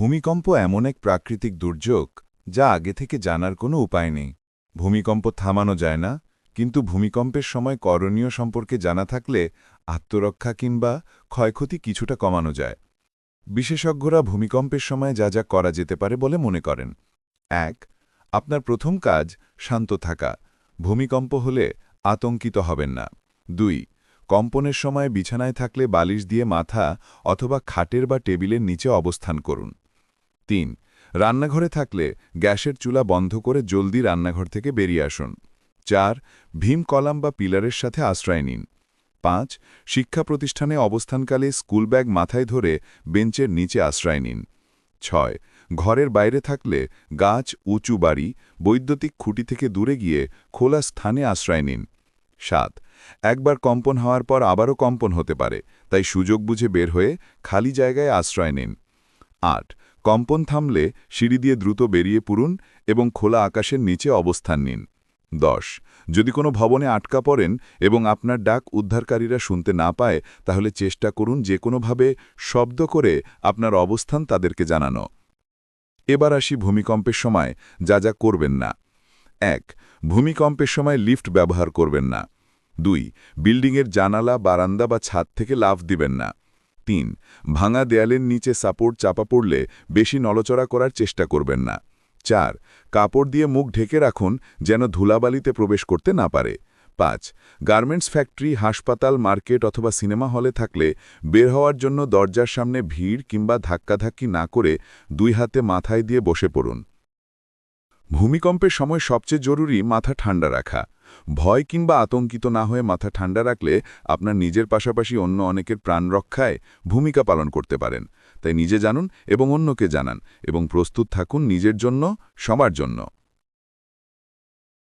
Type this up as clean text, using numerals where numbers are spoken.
ভূমিকম্প এমন এক প্রাকৃতিক দুর্যোগ যা আগে থেকে জানার কোনো উপায় নেই। ভূমিকম্প থামানো যায় না, কিন্তু ভূমিকম্পের সময় করণীয় সম্পর্কে জানা থাকলে আত্মরক্ষা কিংবা ক্ষয়ক্ষতি কিছুটা কমানো যায়। বিশেষজ্ঞরা ভূমিকম্পের সময় যা যা করা যেতে পারে বলে মনে করেন। ১. আপনার প্রথম কাজ শান্ত থাকা। ভূমিকম্প হলে আতঙ্কিত হবেন না। ২. কম্পনের সময় বিছানায় থাকলে বালিশ দিয়ে মাথা অথবা খাটের বা টেবিলের নিচে অবস্থান করুন। ৩. রান্নাঘরে থাকলে গ্যাসের চুলা বন্ধ করে জলদি রান্নাঘর থেকে বেরিয়ে আসুন। ৪. ভীম কলাম বা পিলারের সাথে আশ্রয় নিন। ৫. শিক্ষা প্রতিষ্ঠানে অবস্থানকালে স্কুল ব্যাগ মাথায় ধরে বেঞ্চের নিচে আশ্রয় নিন। ৬. ঘরের বাইরে থাকলে গাছ, উঁচু বাড়ি, বৈদ্যুতিক খুঁটি থেকে দূরে গিয়ে খোলা স্থানে আশ্রয় নিন। ৭. একবার কম্পন হওয়ার পর আবারও কম্পন হতে পারে, তাই সুযোগ বুঝে বের হয়ে খালি জায়গায় আশ্রয় নিন। ৮. কম্পন থামলে সিঁড়ি দিয়ে দ্রুত বেরিয়ে পড়ুন এবং খোলা আকাশের নিচে অবস্থান নিন। ১০. যদি কোনো ভবনে আটকা পড়েন এবং আপনার ডাক উদ্ধারকারীরা শুনতে না পায়, তাহলে চেষ্টা করুন যে কোনোভাবে শব্দ করে আপনার অবস্থান তাদেরকে জানানো। এবার আসি ভূমিকম্পের সময় যা যা করবেন না। ১. ভূমিকম্পের সময় লিফট ব্যবহার করবেন না। ২. বিল্ডিংয়ের জানালা, বারান্দা বা ছাদ থেকে লাফ দিবেন না। ৩. ভাঙা দেয়ালের নিচে সাপোর্ট চাপা পড়লে বেশি নড়াচড়া করার চেষ্টা করবেন না। ৪. কাপড় দিয়ে মুখ ঢেকে রাখুন যেন ধুলাবালিতে প্রবেশ করতে না পারে। ৫. গার্মেন্টস ফ্যাক্টরি, হাসপাতাল, মার্কেট অথবা সিনেমা হলে থাকলে বের হওয়ার জন্য দরজার সামনে ভিড় কিংবা ধাক্কাধাক্কি না করে ২ হাতে মাথায় দিয়ে বসে পড়ুন। ভূমিকম্পের সময় সবচেয়ে জরুরি মাথা ঠান্ডা রাখা। ভয় কিংবা আতঙ্কিত না হয়ে মাথা ঠান্ডা রাখলে আপনার নিজের পাশাপাশি অন্য অনেকের প্রাণ রক্ষায় ভূমিকা পালন করতে পারেন। তাই নিজে জানুন এবং অন্যকে জানান এবং প্রস্তুত থাকুন নিজের জন্য, সবার জন্য।